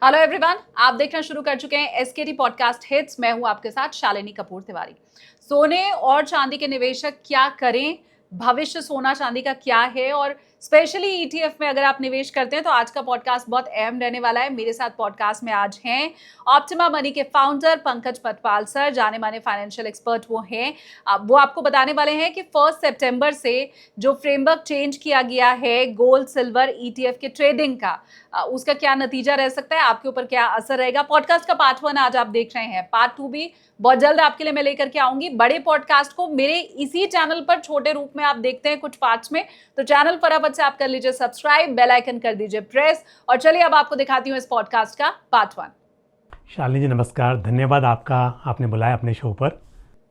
Hello everyone, आप देखना शुरू कर चुके हैं एसकेटी पॉडकास्ट हिट्स। मैं हूं आपके साथ शालिनी कपूर तिवारी। सोने और चांदी के निवेशक क्या करें, भविष्य सोना चांदी का क्या है और स्पेशली ईटीएफ में अगर आप निवेश करते हैं तो आज का पॉडकास्ट बहुत अहम रहने वाला है। मेरे साथ पॉडकास्ट में आज हैं ऑप्टिमा मनी के फाउंडर पंकज पटवाल सर, जाने माने फाइनेंशियल एक्सपर्ट वो हैं। अब वो आपको बताने वाले हैं कि 1 सितंबर से जो फ्रेमवर्क चेंज किया गया है गोल्ड सिल्वर ईटीएफ के ट्रेडिंग का, उसका क्या नतीजा रह सकता है, आपके ऊपर क्या असर रहेगा। पॉडकास्ट का पार्ट 1 आज आप देख रहे हैं, पार्ट 2 भी बहुत जल्द आपके लिए मैं लेकर के आऊंगी। बड़े पॉडकास्ट को मेरे इसी चैनल पर छोटे रूप में आप देखते हैं कुछ पार्ट्स में, तो चैनल फटाफट से आप कर लीजिए सब्सक्राइब, बेल आइकन कर दीजिए प्रेस। और चलिए अब आपको दिखाती हूँ इस पॉडकास्ट का पार्ट 1। शालिनी जी नमस्कार, धन्यवाद आपका, आपने बुलाया अपने शो पर।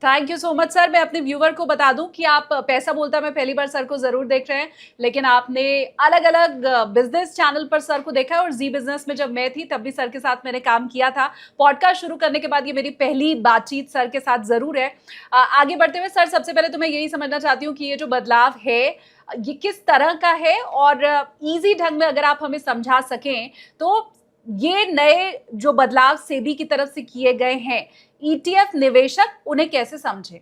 Thank you so much sir. मैं अपने व्यूवर को बता दूं कि आप पैसा बोलता मैं पहली बार सर को जरूर देख रहे हैं, लेकिन आपने अलग अलग बिजनेस चैनल पर सर को देखा है और जी बिजनेस में जब मैं थी तब भी सर के साथ मैंने काम किया था। पॉडकास्ट शुरू करने के बाद ये मेरी पहली बातचीत सर के साथ जरूर है। आगे बढ़ते हुए सर, सबसे पहले तो मैं यही समझना चाहती हूँ कि ये जो बदलाव है ये किस तरह का है और ईजी ढंग में अगर आप हमें समझा सकें तो ये नए जो बदलाव सेबी की तरफ से किए गए हैं, ईटीएफ निवेशक उन्हें कैसे समझे?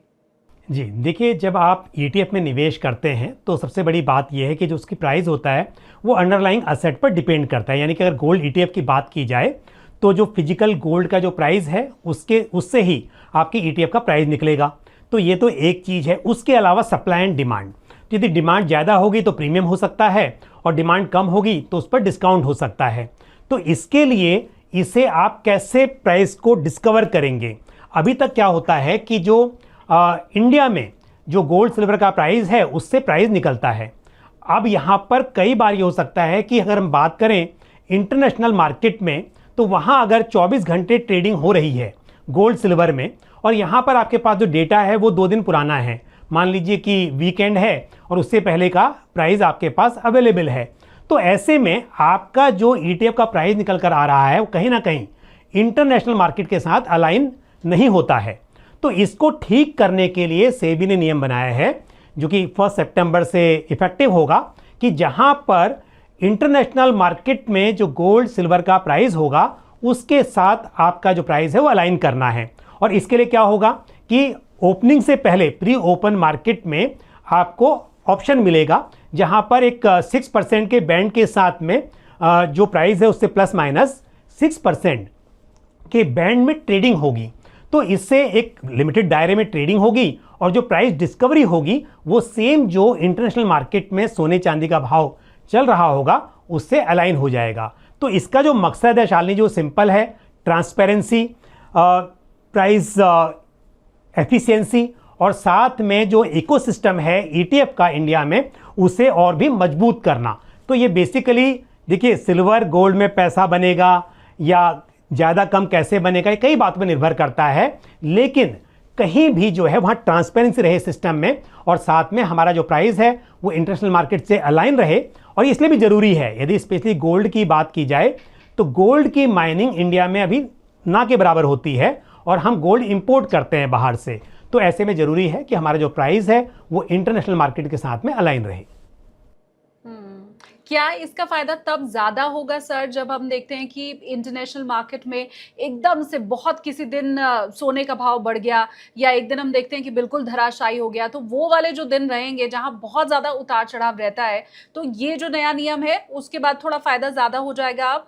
जी देखिए, जब आप ईटीएफ में निवेश करते हैं तो सबसे बड़ी बात यह है कि जो उसकी प्राइस होता है वो अंडरलाइंग असेट पर डिपेंड करता है। यानी कि अगर गोल्ड ईटीएफ की बात की जाए तो जो फिजिकल गोल्ड का जो प्राइस है उससे ही आपकी ईटीएफ का प्राइस निकलेगा। तो ये तो एक चीज़ है। उसके अलावा सप्लाई एंड डिमांड, यदि डिमांड ज़्यादा होगी तो प्रीमियम हो सकता है और डिमांड कम होगी तो उस पर डिस्काउंट हो सकता है। तो इसके लिए इसे आप कैसे प्राइस को डिस्कवर करेंगे। अभी तक क्या होता है कि जो इंडिया में जो गोल्ड सिल्वर का प्राइस है उससे प्राइस निकलता है। अब यहाँ पर कई बार ये हो सकता है कि अगर हम बात करें इंटरनेशनल मार्केट में तो वहाँ अगर 24 घंटे ट्रेडिंग हो रही है गोल्ड सिल्वर में और यहाँ पर आपके पास जो डेटा है वो 2 दिन पुराना है, मान लीजिए कि वीकेंड है और उससे पहले का प्राइस आपके पास अवेलेबल है, तो ऐसे में आपका जो ईटीएफ का प्राइस निकल कर आ रहा है वो कहीं ना कहीं इंटरनेशनल मार्केट के साथ अलाइन नहीं होता है। तो इसको ठीक करने के लिए सेबी ने नियम बनाया है जो कि 1 सितंबर से इफेक्टिव होगा कि जहां पर इंटरनेशनल मार्केट में जो गोल्ड सिल्वर का प्राइस होगा उसके साथ आपका जो प्राइस है वो अलाइन करना है। और इसके लिए क्या होगा कि ओपनिंग से पहले प्री ओपन मार्केट में आपको ऑप्शन मिलेगा जहां पर एक 6% के बैंड के साथ में जो प्राइस है उससे प्लस माइनस 6% के बैंड में ट्रेडिंग होगी। तो इससे एक लिमिटेड दायरे में ट्रेडिंग होगी और जो प्राइस डिस्कवरी होगी वो सेम जो इंटरनेशनल मार्केट में सोने चांदी का भाव चल रहा होगा उससे अलाइन हो जाएगा। तो इसका जो मकसद है शालिनी जो सिंपल है, ट्रांसपेरेंसी, प्राइस एफिशिएंसी और साथ में जो इकोसिस्टम है ईटीएफ का इंडिया में उसे और भी मजबूत करना। तो ये बेसिकली देखिए सिल्वर गोल्ड में पैसा बनेगा या ज़्यादा कम कैसे बनेगा, ये कई बातों पर निर्भर करता है, लेकिन कहीं भी जो है वहाँ ट्रांसपेरेंसी रहे सिस्टम में और साथ में हमारा जो प्राइस है वो इंटरनेशनल मार्केट से अलाइन रहे। और इसलिए भी ज़रूरी है, यदि स्पेशली गोल्ड की बात की जाए तो गोल्ड की माइनिंग इंडिया में अभी ना के बराबर होती है और हम गोल्ड इंपोर्ट करते हैं बाहर से। तो ऐसे में ज़रूरी है कि हमारा जो प्राइस है वो इंटरनेशनल मार्केट के साथ में अलाइन रहे। क्या इसका फायदा तब ज्यादा होगा सर जब हम देखते हैं कि इंटरनेशनल मार्केट में एकदम से बहुत किसी दिन सोने का भाव बढ़ गया या एक दिन हम देखते हैं कि बिल्कुल धराशायी हो गया, तो वो वाले जो दिन रहेंगे जहां बहुत ज्यादा उतार चढ़ाव रहता है, तो ये जो नया नियम है उसके बाद थोड़ा फायदा ज्यादा हो जाएगा। अब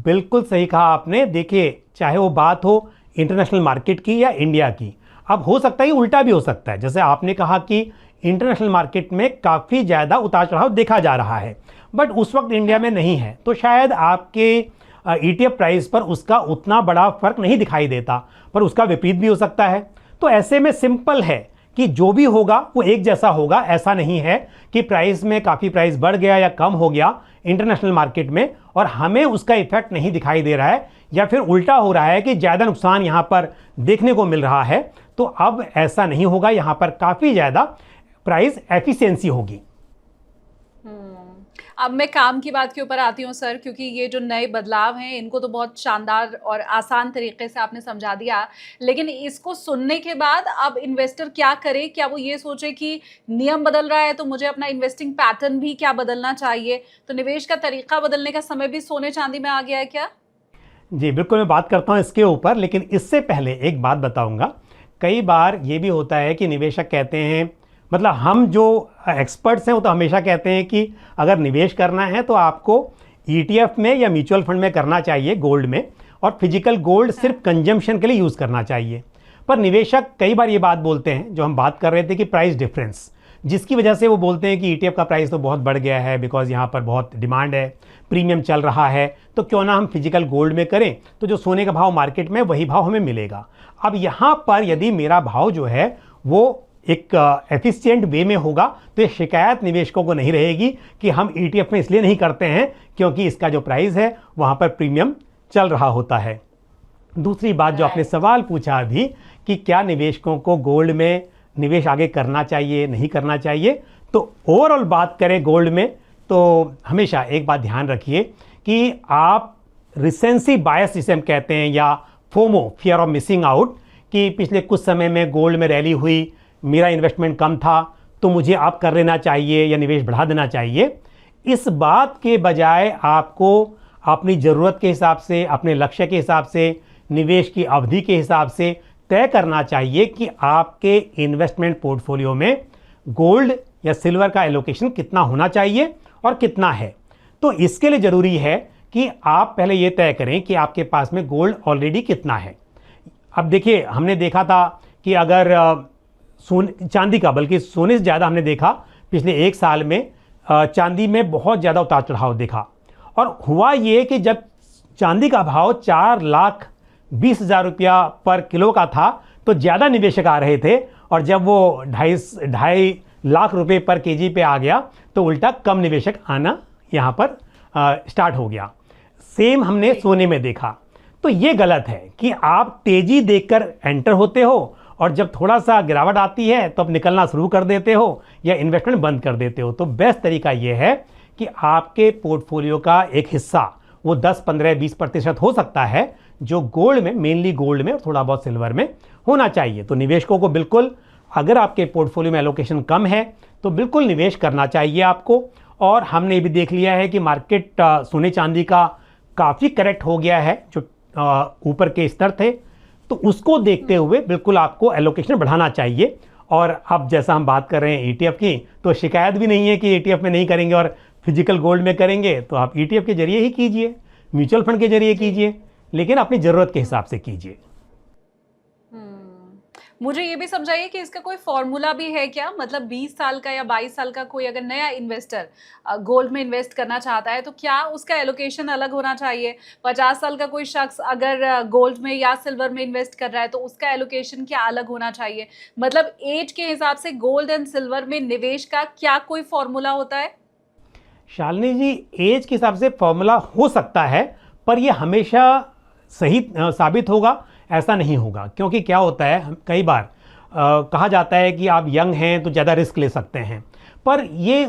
बिल्कुल सही कहा आपने। देखिए चाहे वो बात हो इंटरनेशनल मार्केट की या इंडिया की, अब हो सकता है उल्टा भी हो सकता है। जैसे आपने कहा कि इंटरनेशनल मार्केट में काफ़ी ज़्यादा उतार चढ़ाव देखा जा रहा है बट उस वक्त इंडिया में नहीं है, तो शायद आपके ईटीएफ प्राइस पर उसका उतना बड़ा फर्क नहीं दिखाई देता, पर उसका विपरीत भी हो सकता है। तो ऐसे में सिंपल है कि जो भी होगा वो एक जैसा होगा। ऐसा नहीं है कि प्राइस में काफ़ी प्राइस बढ़ गया या कम हो गया इंटरनेशनल मार्केट में और हमें उसका इफेक्ट नहीं दिखाई दे रहा है, या फिर उल्टा हो रहा है कि ज़्यादा नुकसान यहाँ पर देखने को मिल रहा है। तो अब ऐसा नहीं होगा, यहाँ पर काफ़ी ज़्यादा प्राइस एफिशिएंसी होगी। अब मैं काम की बात के ऊपर आती हूँ सर, क्योंकि ये जो नए बदलाव हैं इनको तो बहुत शानदार और आसान तरीके से आपने समझा दिया, लेकिन इसको सुनने के बाद अब इन्वेस्टर क्या करे? क्या वो ये सोचे कि नियम बदल रहा है तो मुझे अपना इन्वेस्टिंग पैटर्न भी क्या बदलना चाहिए? तो निवेश का तरीका बदलने का समय भी सोने चांदी में आ गया है क्या? जी बिल्कुल, मैं बात करता हूँ इसके ऊपर, लेकिन इससे पहले एक बात बताऊंगा। कई बार ये भी होता है कि निवेशक कहते हैं, मतलब हम जो एक्सपर्ट्स हैं वो तो हमेशा कहते हैं कि अगर निवेश करना है तो आपको ईटीएफ में या म्यूचुअल फंड में करना चाहिए, गोल्ड में, और फिजिकल गोल्ड सिर्फ कंजम्पशन के लिए यूज़ करना चाहिए। पर निवेशक कई बार ये बात बोलते हैं, जो हम बात कर रहे थे कि प्राइस डिफरेंस, जिसकी वजह से वो बोलते हैं कि ईटीएफ का प्राइस तो बहुत बढ़ गया है, बिकॉज यहाँ पर बहुत डिमांड है, प्रीमियम चल रहा है, तो क्यों ना हम फिजिकल गोल्ड में करें, तो जो सोने का भाव मार्केट में वही भाव हमें मिलेगा। अब यहाँ पर यदि मेरा भाव जो है वो एक एफिशिएंट वे में होगा तो ये शिकायत निवेशकों को नहीं रहेगी कि हम ईटीएफ में इसलिए नहीं करते हैं क्योंकि इसका जो प्राइस है वहाँ पर प्रीमियम चल रहा होता है। दूसरी बात जो आपने सवाल पूछा अभी कि क्या निवेशकों को गोल्ड में निवेश आगे करना चाहिए नहीं करना चाहिए, तो ओवरऑल बात करें गोल्ड में तो हमेशा एक बात ध्यान रखिए कि आप रिसेंसी बायस जिसे हम कहते हैं, या FOMO, fear of missing out, कि पिछले कुछ समय में गोल्ड में रैली हुई, मेरा इन्वेस्टमेंट कम था तो मुझे अब कर लेना चाहिए या निवेश बढ़ा देना चाहिए, इस बात के बजाय आपको अपनी ज़रूरत के हिसाब से, अपने लक्ष्य के हिसाब से, निवेश की अवधि के हिसाब से तय करना चाहिए कि आपके इन्वेस्टमेंट पोर्टफोलियो में गोल्ड या सिल्वर का एलोकेशन कितना होना चाहिए और कितना है। तो इसके लिए ज़रूरी है कि आप पहले ये तय करें कि आपके पास में गोल्ड ऑलरेडी कितना है। अब देखिए, हमने देखा था कि अगर चांदी का, बल्कि सोने से ज़्यादा हमने देखा पिछले एक साल में चांदी में बहुत ज़्यादा उतार चढ़ाव देखा, और हुआ ये कि जब चांदी का भाव 4,20,000 रुपया पर किलो का था तो ज़्यादा निवेशक आ रहे थे, और जब वो 2.5 लाख रुपए पर केजी पे आ गया तो उल्टा कम निवेशक आना यहाँ पर स्टार्ट हो गया। सेम हमने सोने में देखा। तो ये गलत है कि आप तेज़ी देखकर एंटर होते हो और जब थोड़ा सा गिरावट आती है तो आप निकलना शुरू कर देते हो या इन्वेस्टमेंट बंद कर देते हो। तो बेस्ट तरीका ये है कि आपके पोर्टफोलियो का एक हिस्सा, वो 10, 15, 20% हो सकता है, जो गोल्ड में, मेनली गोल्ड में और थोड़ा बहुत सिल्वर में होना चाहिए। तो निवेशकों को बिल्कुल, अगर आपके पोर्टफोलियो में एलोकेशन कम है तो बिल्कुल निवेश करना चाहिए आपको। और हमने ये भी देख लिया है कि मार्केट सोने चांदी का काफ़ी करेक्ट हो गया है, जो ऊपर के स्तर थे, तो उसको देखते हुए बिल्कुल आपको एलोकेशन बढ़ाना चाहिए। और अब जैसा हम बात कर रहे हैं ईटीएफ की, तो शिकायत भी नहीं है कि ईटीएफ में नहीं करेंगे और फिजिकल गोल्ड में करेंगे, तो आप ईटीएफ के जरिए ही कीजिए, म्यूचुअल फंड के जरिए कीजिए, लेकिन अपनी ज़रूरत के हिसाब से कीजिए। मुझे ये भी समझाइए कि इसका कोई फॉर्मूला भी है क्या? मतलब 20 साल का या 22 साल का कोई अगर नया इन्वेस्टर गोल्ड में इन्वेस्ट करना चाहता है तो क्या उसका एलोकेशन अलग होना चाहिए? 50 साल का कोई शख्स अगर गोल्ड में या सिल्वर में इन्वेस्ट कर रहा है तो उसका एलोकेशन क्या अलग होना चाहिए? मतलब एज के हिसाब से गोल्ड एंड सिल्वर में निवेश का क्या कोई फॉर्मूला होता है? शालिनी जी, एज के हिसाब से फॉर्मूला हो सकता है, पर यह हमेशा सही साबित होगा ऐसा नहीं होगा। क्योंकि क्या होता है, कई बार कहा जाता है कि आप यंग हैं तो ज़्यादा रिस्क ले सकते हैं, पर ये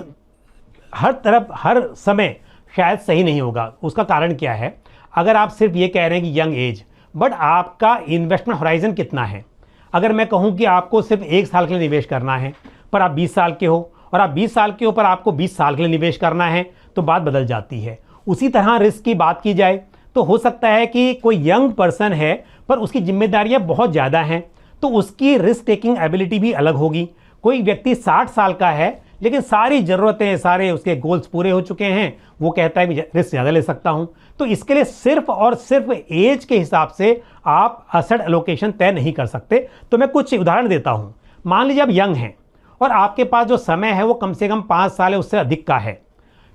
हर तरफ हर समय शायद सही नहीं होगा। उसका कारण क्या है? अगर आप सिर्फ ये कह रहे हैं कि यंग एज, बट आपका इन्वेस्टमेंट होराइजन कितना है? अगर मैं कहूँ कि आपको सिर्फ 1 साल के लिए निवेश करना है, पर आप 20 साल के हो, और आप 20 साल के ऊपर आपको 20 साल के लिए निवेश करना है, तो बात बदल जाती है। उसी तरह रिस्क की बात की जाए तो हो सकता है कि कोई यंग पर्सन है पर उसकी जिम्मेदारियां बहुत ज़्यादा हैं, तो उसकी रिस्क टेकिंग एबिलिटी भी अलग होगी। कोई व्यक्ति 60 साल का है लेकिन सारी ज़रूरतें, सारे उसके गोल्स पूरे हो चुके हैं, वो कहता है कि रिस्क ज़्यादा ले सकता हूँ। तो इसके लिए सिर्फ और सिर्फ एज के हिसाब से आप असेट एलोकेशन तय नहीं कर सकते। तो मैं कुछ उदाहरण देता हूँ। मान लीजिए आप यंग हैं और आपके पास जो समय है वो कम से कम 5 साल है, उससे अधिक का है,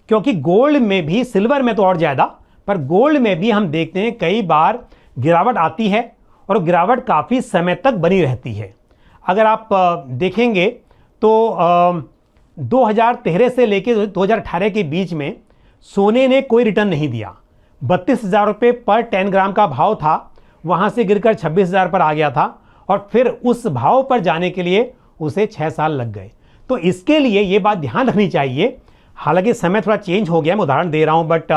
क्योंकि गोल्ड में भी, सिल्वर में तो और ज़्यादा, पर गोल्ड में भी हम देखते हैं कई बार गिरावट आती है और गिरावट काफ़ी समय तक बनी रहती है। अगर आप देखेंगे तो 2013 से लेकर 2018 के बीच में सोने ने कोई रिटर्न नहीं दिया। 32,000 रुपये पर 10 ग्राम का भाव था, वहाँ से गिरकर 26,000 पर आ गया था, और फिर उस भाव पर जाने के लिए उसे 6 साल लग गए। तो इसके लिए ये बात ध्यान रखनी चाहिए। हालांकि समय थोड़ा चेंज हो गया, मैं उदाहरण दे रहा हूँ, बट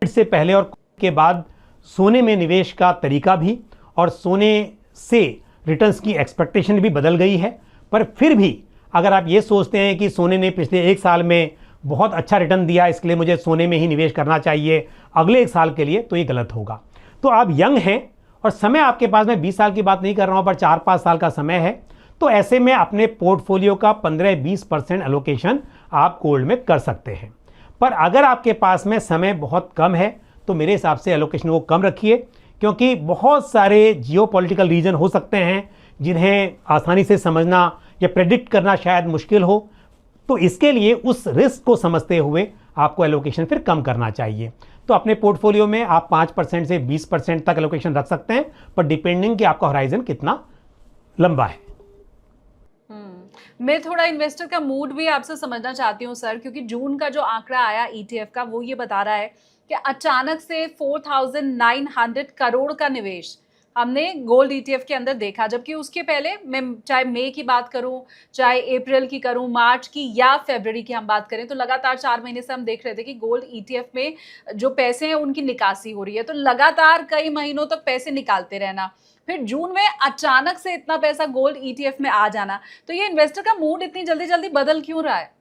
से पहले और के बाद सोने में निवेश का तरीका भी और सोने से रिटर्न्स की एक्सपेक्टेशन भी बदल गई है। पर फिर भी अगर आप ये सोचते हैं कि सोने ने पिछले 1 साल में बहुत अच्छा रिटर्न दिया, इसके लिए मुझे सोने में ही निवेश करना चाहिए अगले 1 साल के लिए, तो ये गलत होगा। तो आप यंग हैं और समय आपके पास, मैं 20 साल की बात नहीं कर रहा हूँ, पर 4-5 साल का समय है, तो ऐसे में अपने पोर्टफोलियो का 15-20% एलोकेशन आप गोल्ड में कर सकते हैं। पर अगर आपके पास में समय बहुत कम है तो मेरे हिसाब से एलोकेशन को कम रखिए, क्योंकि बहुत सारे जियोपॉलिटिकल रीजन हो सकते हैं जिन्हें आसानी से समझना या प्रेडिक्ट करना शायद मुश्किल हो। तो इसके लिए उस रिस्क को समझते हुए आपको एलोकेशन फिर कम करना चाहिए। तो अपने पोर्टफोलियो में आप 5% से 20% तक एलोकेशन रख सकते हैं, पर डिपेंडिंग कि आपका होराइजन कितना लंबा है। मैं थोड़ा इन्वेस्टर का मूड भी आपसे समझना चाहती हूँ सर, क्योंकि जून का जो आंकड़ा आया ईटीएफ का वो ये बता रहा है कि अचानक से 4,900 करोड़ का निवेश हमने गोल्ड ईटीएफ के अंदर देखा, जबकि उसके पहले मैं चाहे मई की बात करूं, चाहे अप्रैल की करूं, मार्च की या फरवरी की हम बात करें, तो लगातार 4 महीने से हम देख रहे थे कि गोल्ड ईटीएफ में जो पैसे हैं उनकी निकासी हो रही है। तो लगातार कई महीनों तक पैसे निकालते रहना, फिर जून में अचानक से इतना पैसा गोल्ड ईटीएफ में आ जाना, तो ये इन्वेस्टर का मूड इतनी जल्दी जल्दी बदल क्यों रहा है?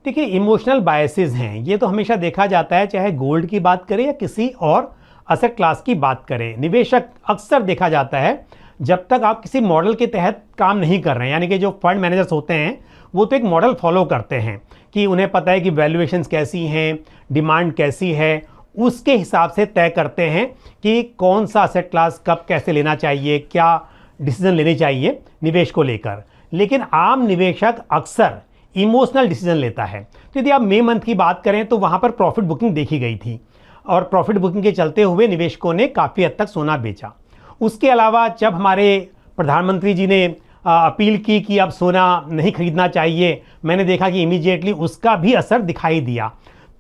देखिए, इमोशनल बायसेस हैं, ये तो हमेशा देखा जाता है, चाहे गोल्ड की बात करें या किसी और असेट क्लास की बात करें। निवेशक अक्सर देखा जाता है जब तक आप किसी मॉडल के तहत काम नहीं कर रहे हैं, यानी कि जो फंड मैनेजर्स होते हैं वो तो एक मॉडल फॉलो करते हैं कि उन्हें पता है कि वैल्यूएशंस कैसी हैं, डिमांड कैसी है, उसके हिसाब से तय करते हैं कि कौन सा असेट क्लास कब कैसे लेना चाहिए, क्या डिसीजन लेने चाहिए निवेश को लेकर। लेकिन आम निवेशक अक्सर इमोशनल डिसीजन लेता है। तो यदि आप मई मंथ की बात करें तो वहाँ पर प्रॉफिट बुकिंग देखी गई थी और प्रॉफिट बुकिंग के चलते हुए निवेशकों ने काफ़ी हद तक सोना बेचा। उसके अलावा जब हमारे प्रधानमंत्री जी ने अपील की कि अब सोना नहीं खरीदना चाहिए, मैंने देखा कि इमीडिएटली उसका भी असर दिखाई दिया,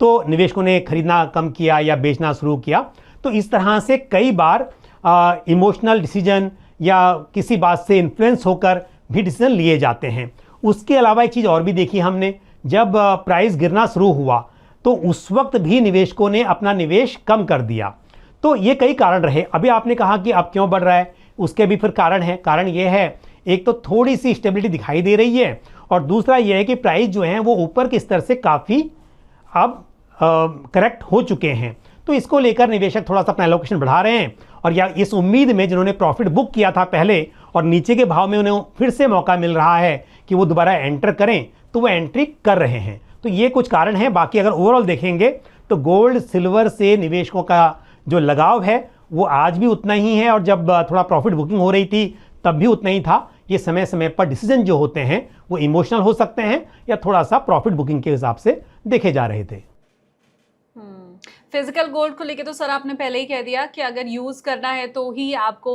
तो निवेशकों ने खरीदना कम किया या बेचना शुरू किया। तो इस तरह से कई बार इमोशनल डिसीजन या किसी बात से इन्फ्लुएंस होकर भी डिसीजन लिए जाते हैं। उसके अलावा एक चीज़ और भी देखी हमने, जब प्राइस गिरना शुरू हुआ तो उस वक्त भी निवेशकों ने अपना निवेश कम कर दिया। तो ये कई कारण रहे। अभी आपने कहा कि अब क्यों बढ़ रहा है, उसके भी फिर कारण है। कारण ये है, एक तो थोड़ी सी स्टेबिलिटी दिखाई दे रही है और दूसरा ये है कि प्राइस जो है वो ऊपर के स्तर से काफ़ी अब करेक्ट हो चुके हैं। तो इसको लेकर निवेशक थोड़ा सा अपना एलोकेशन बढ़ा रहे हैं, और या इस उम्मीद में जिन्होंने प्रॉफिट बुक किया था पहले और नीचे के भाव में उन्हें फिर से मौका मिल रहा है कि वो दोबारा एंटर करें, तो वो एंट्री कर रहे हैं। तो ये कुछ कारण हैं। बाकी अगर ओवरऑल देखेंगे तो गोल्ड सिल्वर से निवेशकों का जो लगाव है वो आज भी उतना ही है, और जब थोड़ा प्रॉफिट बुकिंग हो रही थी तब भी उतना ही था। ये समय समय पर डिसीजन जो होते हैं वो इमोशनल हो सकते हैं या थोड़ा सा प्रॉफिट बुकिंग के हिसाब से देखे जा रहे थे। फिजिकल गोल्ड को लेके तो सर आपने पहले ही कह दिया कि अगर यूज़ करना है तो ही आपको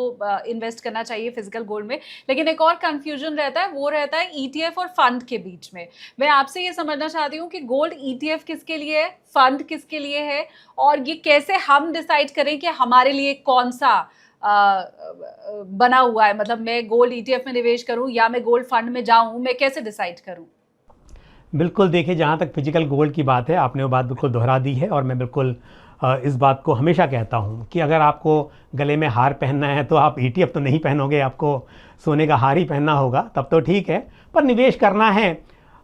इन्वेस्ट करना चाहिए फिजिकल गोल्ड में, लेकिन एक और कंफ्यूजन रहता है, वो रहता है ईटीएफ और फंड के बीच में। मैं आपसे ये समझना चाहती हूँ कि गोल्ड ईटीएफ किसके लिए है, फंड किसके लिए है, और ये कैसे हम डिसाइड करें कि हमारे लिए कौन सा बना हुआ है। मतलब मैं गोल्ड ईटीएफ में निवेश करूँ या मैं गोल्ड फंड में जाऊँ, मैं कैसे डिसाइड करूँ? बिल्कुल, देखिए, जहाँ तक फिजिकल गोल्ड की बात है आपने वो बात बिल्कुल दोहरा दी है, और मैं बिल्कुल इस बात को हमेशा कहता हूँ कि अगर आपको गले में हार पहनना है तो आप ईटीएफ तो नहीं पहनोगे, आपको सोने का हार ही पहनना होगा, तब तो ठीक है। पर निवेश करना है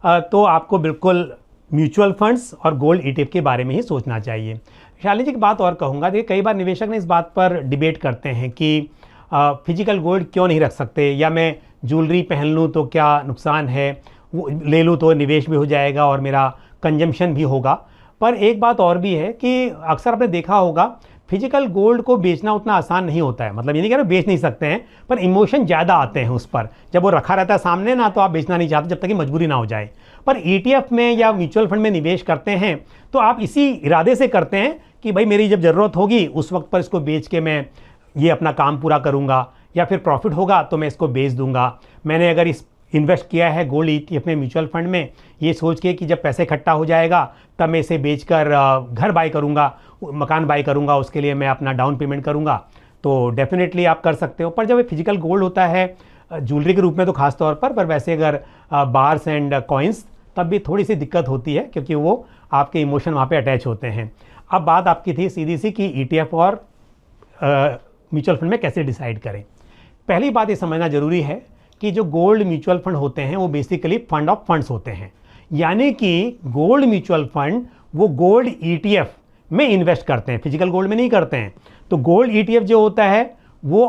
तो आपको बिल्कुल म्यूचुअल फंड्स और गोल्ड ईटीएफ के बारे में ही सोचना चाहिए। शालिनी जी की बात और कहूँगा, देखिए कई बार निवेशक ने इस बात पर डिबेट करते हैं कि फिजिकल गोल्ड क्यों नहीं रख सकते, या मैं ज्वेलरी पहन लूँ तो क्या नुकसान है, वो ले लूँ तो निवेश भी हो जाएगा और मेरा कंजम्पशन भी होगा। पर एक बात और भी है कि अक्सर आपने देखा होगा फिजिकल गोल्ड को बेचना उतना आसान नहीं होता है। मतलब ये नहीं कह रहा बेच नहीं सकते हैं, पर इमोशन ज़्यादा आते हैं उस पर। जब वो रखा रहता है सामने ना, तो आप बेचना नहीं चाहते जब तक कि मजबूरी ना हो जाए। पर ईटीएफ में या म्यूचुअल फंड में निवेश करते हैं तो आप इसी इरादे से करते हैं कि भाई मेरी जब ज़रूरत होगी उस वक्त पर इसको बेच के मैं ये अपना काम पूरा करूँगा, या फिर प्रॉफिट होगा तो मैं इसको बेच दूँगा। मैंने अगर इस इन्वेस्ट किया है गोल्ड ईटीएफ में, म्यूचुअल फंड में, ये सोच के कि जब पैसे इकट्ठा हो जाएगा तब मैं इसे बेचकर घर बाय करूंगा, मकान बाय करूंगा, उसके लिए मैं अपना डाउन पेमेंट करूंगा, तो डेफिनेटली आप कर सकते हो। पर जब ये फिजिकल गोल्ड होता है ज्वेलरी के रूप में तो खास तौर पर वैसे अगर बार्स एंड कॉइन्स, तब भी थोड़ी सी दिक्कत होती है क्योंकि वो आपके इमोशन वहाँ पे अटैच होते हैं। अब बात आपकी थी सीधी सी कि ईटीएफ और म्यूचुअल फंड में कैसे डिसाइड करें। पहली बात ये समझना ज़रूरी है कि जो गोल्ड म्यूचुअल फंड होते हैं वो बेसिकली फंड ऑफ फंड्स होते हैं, यानी कि गोल्ड म्यूचुअल फंड वो गोल्ड ईटीएफ में इन्वेस्ट करते हैं, फिजिकल गोल्ड में नहीं करते हैं। तो गोल्ड ईटीएफ जो होता है वो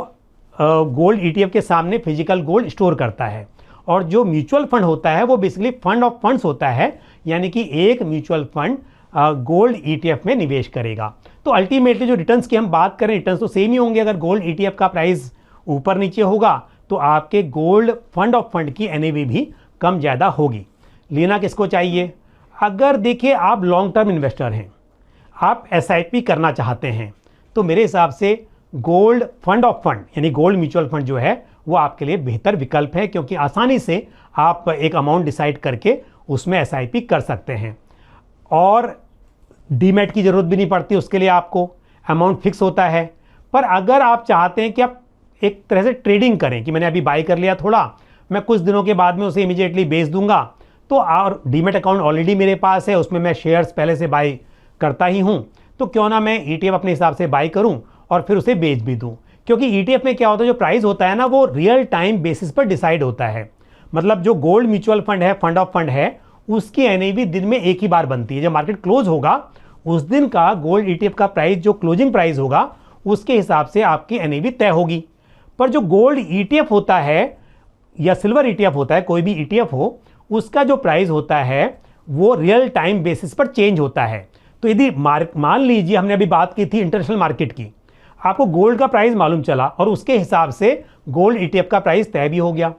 गोल्ड ईटीएफ के सामने फिजिकल गोल्ड स्टोर करता है, और जो म्यूचुअल फंड होता है वो बेसिकली फंड ऑफ फंड्स होता है, यानी कि एक म्यूचुअल फंड गोल्ड ईटीएफ में निवेश करेगा। तो अल्टीमेटली जो रिटर्न्स की हम बात करें, रिटर्न्स तो सेम ही होंगे। अगर गोल्ड ईटीएफ का प्राइस ऊपर नीचे होगा तो आपके गोल्ड फंड ऑफ फंड की एनएवी भी कम ज़्यादा होगी। लेना किसको चाहिए? अगर देखिए आप लॉन्ग टर्म इन्वेस्टर हैं, आप एसआईपी करना चाहते हैं, तो मेरे हिसाब से गोल्ड फंड ऑफ फंड यानी गोल्ड म्यूचुअल फंड जो है वो आपके लिए बेहतर विकल्प है, क्योंकि आसानी से आप एक अमाउंट डिसाइड करके उसमें एसआईपी कर सकते हैं, और डीमैट की ज़रूरत भी नहीं पड़ती उसके लिए, आपको अमाउंट फिक्स होता है। पर अगर आप चाहते हैं कि आप एक तरह से ट्रेडिंग करें कि मैंने अभी बाई कर लिया थोड़ा, मैं कुछ दिनों के बाद में उसे इमीडिएटली बेच दूंगा, तो और डीमैट अकाउंट ऑलरेडी मेरे पास है, उसमें मैं शेयर्स पहले से बाई करता ही हूँ, तो क्यों ना मैं ईटीएफ अपने हिसाब से बाई करूँ और फिर उसे बेच भी दूँ। क्योंकि ईटीएफ में क्या होता है, जो प्राइस होता है ना वो रियल टाइम बेसिस पर डिसाइड होता है। मतलब जो गोल्ड म्यूचुअल फंड है, फंड ऑफ फंड है, उसकी एनएवी दिन में एक ही बार बनती है। जब मार्केट क्लोज होगा उस दिन का गोल्ड ईटीएफ का प्राइस जो क्लोजिंग प्राइस होगा उसके हिसाब से आपकी एनएवी तय होगी। पर जो गोल्ड ईटीएफ होता है या सिल्वर ईटीएफ होता है, कोई भी ईटीएफ हो, उसका जो प्राइस होता है वो रियल टाइम बेसिस पर चेंज होता है। तो यदि मान लीजिए हमने अभी बात की थी इंटरनेशनल मार्केट की, आपको गोल्ड का प्राइस मालूम चला और उसके हिसाब से गोल्ड ईटीएफ का प्राइस तय भी हो गया।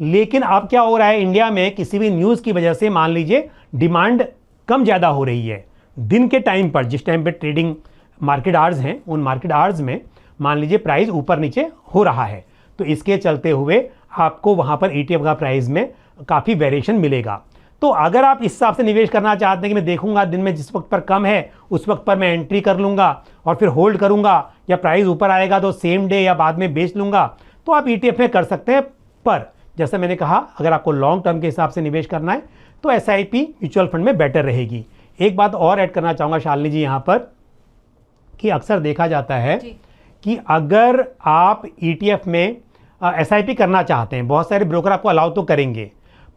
लेकिन अब क्या हो रहा है, इंडिया में किसी भी न्यूज़ की वजह से मान लीजिए डिमांड कम ज़्यादा हो रही है दिन के टाइम पर, जिस टाइम पे ट्रेडिंग मार्केट आवर्स हैं उन मार्केट आवर्स में मान लीजिए प्राइस ऊपर नीचे हो रहा है, तो इसके चलते हुए आपको वहाँ पर ईटीएफ का प्राइस में काफ़ी वेरिएशन मिलेगा। तो अगर आप इस हिसाब से निवेश करना चाहते हैं कि मैं देखूंगा दिन में जिस वक्त पर कम है उस वक्त पर मैं एंट्री कर लूँगा और फिर होल्ड करूँगा, या प्राइस ऊपर आएगा तो सेम डे या बाद में बेच लूँगा, तो आप ईटीएफ में कर सकते हैं। पर जैसा मैंने कहा, अगर आपको लॉन्ग टर्म के हिसाब से निवेश करना है तो एसआईपी म्यूचुअल फंड में बेटर रहेगी। एक बात और ऐड करना चाहूँगा शालिनी जी यहाँ पर, कि अक्सर देखा जाता है कि अगर आप ईटीएफ में एसआईपी करना चाहते हैं, बहुत सारे ब्रोकर आपको अलाउ तो करेंगे,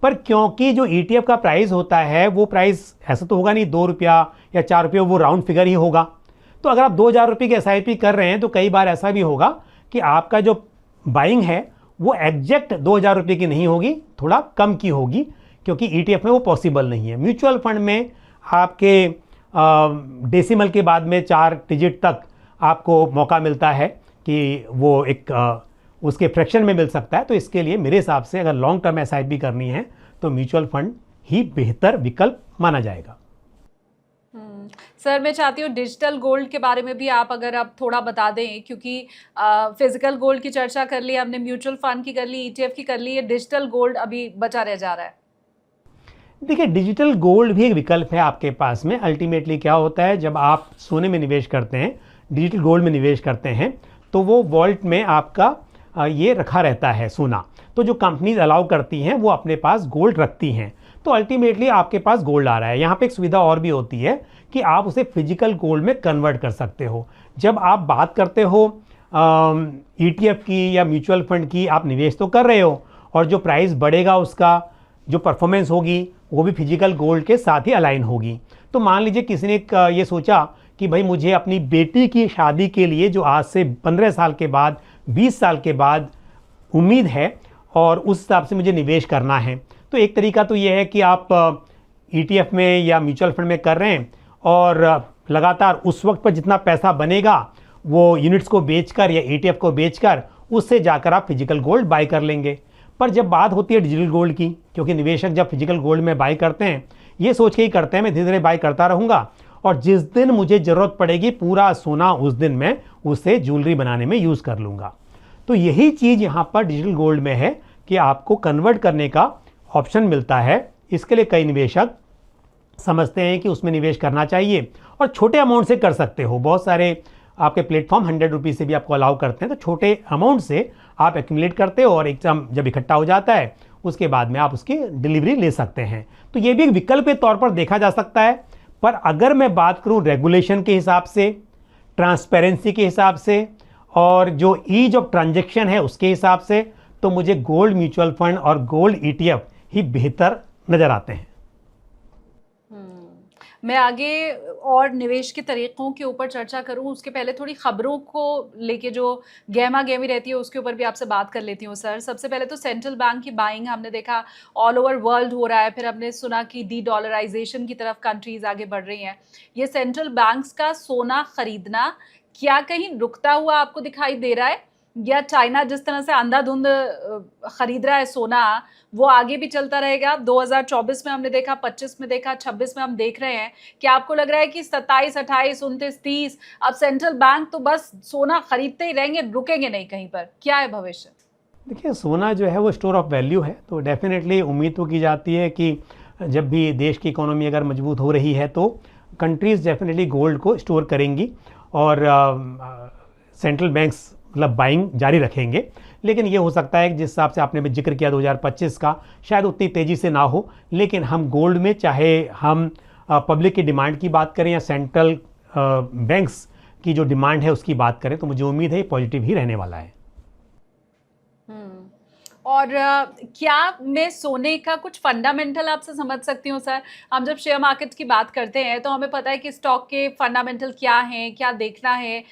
पर क्योंकि जो ईटीएफ का प्राइस होता है वो प्राइस ऐसा तो होगा नहीं 2 रुपया या 4 रुपये, वो राउंड फिगर ही होगा। तो अगर आप 2000 रुपये की एसआईपी कर रहे हैं तो कई बार ऐसा भी होगा कि आपका जो बाइंग है वो एग्जैक्ट 2000 रुपये की नहीं होगी, थोड़ा कम की होगी, क्योंकि ईटीएफ में वो पॉसिबल नहीं है। म्यूचुअल फंड में आपके डेसिमल के बाद में 4 डिजिट तक आपको मौका मिलता है कि वो एक उसके फ्रैक्शन में मिल सकता है। तो इसके लिए मेरे हिसाब से अगर लॉन्ग टर्म एसआईपी करनी है तो म्यूचुअल फंड ही बेहतर विकल्प माना जाएगा। सर, मैं चाहती हूँ डिजिटल गोल्ड के बारे में भी आप अगर आप थोड़ा बता दें, क्योंकि फिजिकल गोल्ड की चर्चा कर ली हमने, म्यूचुअल फंड की कर ली, ईटीएफ की कर ली, ये डिजिटल गोल्ड अभी बचा रह जा रहा है। देखिए, डिजिटल गोल्ड भी एक विकल्प है आपके पास में। अल्टीमेटली क्या होता है, जब आप सोने में निवेश करते हैं, डिजिटल गोल्ड में निवेश करते हैं, तो वो वॉल्ट में आपका ये रखा रहता है सोना। तो जो कंपनीज अलाउ करती हैं वो अपने पास गोल्ड रखती हैं, तो अल्टीमेटली आपके पास गोल्ड आ रहा है। यहाँ पे एक सुविधा और भी होती है कि आप उसे फिजिकल गोल्ड में कन्वर्ट कर सकते हो। जब आप बात करते हो ईटीएफ की या म्यूचुअल फंड की, आप निवेश तो कर रहे हो और जो प्राइस बढ़ेगा उसका जो परफॉर्मेंस होगी वो भी फिजिकल गोल्ड के साथ ही अलाइन होगी। तो मान लीजिए किसी ने ये सोचा कि भाई मुझे अपनी बेटी की शादी के लिए जो आज से 15 साल के बाद 20 साल के बाद उम्मीद है और उस हिसाब से मुझे निवेश करना है, तो एक तरीका तो ये है कि आप ईटीएफ में या म्यूचुअल फंड में कर रहे हैं और लगातार उस वक्त पर जितना पैसा बनेगा वो यूनिट्स को बेचकर या ईटीएफ को बेचकर उससे जाकर आप फिजिकल गोल्ड बाय कर लेंगे। पर जब बात होती है डिजिटल गोल्ड की, क्योंकि निवेशक जब फिजिकल गोल्ड में बाय करते हैं ये सोच के ही करते हैं मैं धीरे धीरे बाय करता रहूँगा और जिस दिन मुझे ज़रूरत पड़ेगी पूरा सोना उस दिन मैं उसे ज्वेलरी बनाने में यूज़ कर लूँगा। तो यही चीज़ यहाँ पर डिजिटल गोल्ड में है कि आपको कन्वर्ट करने का ऑप्शन मिलता है। इसके लिए कई निवेशक समझते हैं कि उसमें निवेश करना चाहिए और छोटे अमाउंट से कर सकते हो। बहुत सारे आपके प्लेटफॉर्म 100 रुपीज़ से भी आपको अलाउ करते हैं, तो छोटे अमाउंट से आप एक्यूमुलेट करते हो और एकदम जब इकट्ठा हो जाता है उसके बाद में आप उसकी डिलीवरी ले सकते हैं। तो ये भी एक विकल्प के तौर पर देखा जा सकता है। पर अगर मैं बात करूं रेगुलेशन के हिसाब से, ट्रांसपेरेंसी के हिसाब से और जो ईज ऑफ ट्रांजैक्शन है उसके हिसाब से, तो मुझे गोल्ड म्यूचुअल फंड और गोल्ड ईटीएफ ही बेहतर नज़र आते हैं। मैं आगे और निवेश के तरीक़ों के ऊपर चर्चा करूं उसके पहले थोड़ी ख़बरों को लेके जो गहमा-गहमी रहती है उसके ऊपर भी आपसे बात कर लेती हूँ सर। सबसे पहले तो सेंट्रल बैंक की बाइंग हमने देखा ऑल ओवर वर्ल्ड हो रहा है, फिर हमने सुना कि डी-डॉलराइज़ेशन की तरफ कंट्रीज़ आगे बढ़ रही हैं। ये सेंट्रल बैंक्स का सोना खरीदना क्या कहीं रुकता हुआ आपको दिखाई दे रहा है? या चाइना जिस तरह से अंधाधुंध खरीद रहा है सोना, वो आगे भी चलता रहेगा? 2024 में हमने देखा, 25 में देखा, 26 में हम देख रहे हैं। क्या आपको लग रहा है कि 27, 28, 29, 30 अब सेंट्रल बैंक तो बस सोना खरीदते ही रहेंगे, रुकेंगे नहीं कहीं पर? क्या है भविष्य? देखिए, सोना जो है वो स्टोर ऑफ वैल्यू है, तो डेफिनेटली उम्मीद तो की जाती है कि जब भी देश की इकोनॉमी अगर मजबूत हो रही है तो कंट्रीज़ डेफिनेटली गोल्ड को स्टोर करेंगी और सेंट्रल बैंक्स मतलब बाइंग जारी रखेंगे। लेकिन ये हो सकता है कि जिस हिसाब से आपने भी जिक्र किया 2025 का, शायद उतनी तेज़ी से ना हो, लेकिन हम गोल्ड में चाहे हम पब्लिक की डिमांड की बात करें या सेंट्रल बैंक्स की जो डिमांड है उसकी बात करें, तो मुझे उम्मीद है पॉजिटिव ही रहने वाला है। और क्या मैं सोने का कुछ फंडामेंटल आपसे समझ सकती हूँ सर? हम जब शेयर मार्केट की बात करते हैं तो हमें पता है कि स्टॉक के फंडामेंटल क्या हैं, क्या देखना है,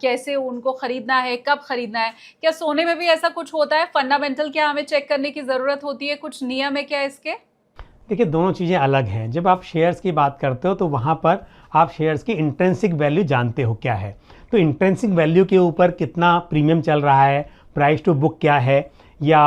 कैसे उनको खरीदना है, कब खरीदना है। क्या सोने में भी ऐसा कुछ होता है? फंडामेंटल क्या हमें चेक करने की ज़रूरत होती है? कुछ नियम है क्या इसके? देखिए, दोनों चीज़ें अलग हैं। जब आप शेयर्स की बात करते हो तो वहाँ पर आप शेयर्स की इंट्रिंसिक वैल्यू जानते हो क्या है। तो इंट्रिंसिक वैल्यू के ऊपर कितना प्रीमियम चल रहा है, प्राइस टू बुक क्या है या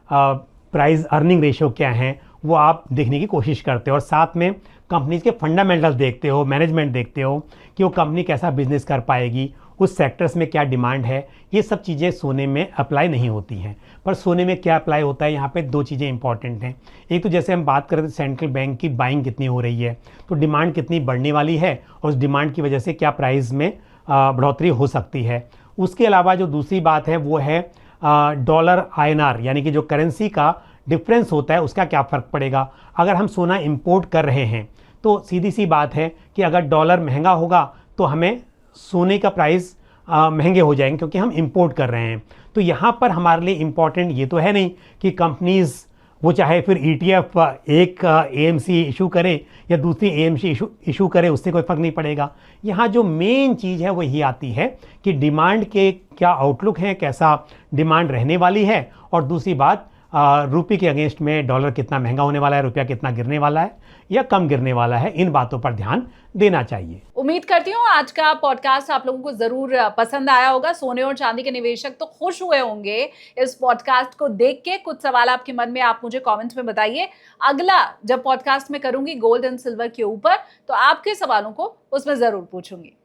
प्राइस अर्निंग रेशियो क्या है, वो आप देखने की कोशिश करते हो और साथ में कंपनीज के फंडामेंटल्स देखते हो, मैनेजमेंट देखते हो कि वो कंपनी कैसा बिजनेस कर पाएगी, उस सेक्टर्स में क्या डिमांड है। ये सब चीज़ें सोने में अप्लाई नहीं होती हैं। पर सोने में क्या अप्लाई होता है, यहाँ पे दो चीज़ें इंपॉर्टेंट हैं। एक तो जैसे हम बात करें तो सेंट्रल बैंक की बाइंग कितनी हो रही है, तो डिमांड कितनी बढ़ने वाली है और उस डिमांड की वजह से क्या प्राइस में बढ़ोतरी हो सकती है। उसके अलावा जो दूसरी बात है वो है डॉलर INR यानी कि जो करेंसी का डिफरेंस होता है उसका क्या फ़र्क पड़ेगा। अगर हम सोना इंपोर्ट कर रहे हैं तो सीधी सी बात है कि अगर डॉलर महंगा होगा तो हमें सोने का प्राइस महंगे हो जाएंगे क्योंकि हम इंपोर्ट कर रहे हैं। तो यहाँ पर हमारे लिए इम्पॉर्टेंट ये तो है नहीं कि कंपनीज़ वो चाहे फिर ETF एक AMC इशू करे या दूसरी AMC इशू करे, उससे कोई फ़र्क नहीं पड़ेगा। यहाँ जो मेन चीज़ है वो ये आती है कि डिमांड के क्या आउटलुक है, कैसा डिमांड रहने वाली है, और दूसरी बात रुपये के अगेंस्ट में डॉलर कितना महंगा होने वाला है, रुपया कितना गिरने वाला है या कम गिरने वाला है। इन बातों पर ध्यान देना चाहिए। उम्मीद करती हूँ आज का पॉडकास्ट आप लोगों को जरूर पसंद आया होगा। सोने और चांदी के निवेशक तो खुश हुए होंगे इस पॉडकास्ट को देख के। कुछ सवाल आपके मन में आप मुझे कमेंट्स में बताइए। अगला जब पॉडकास्ट में करूंगी गोल्ड एंड सिल्वर के ऊपर तो आपके सवालों को उसमें जरूर पूछूंगी।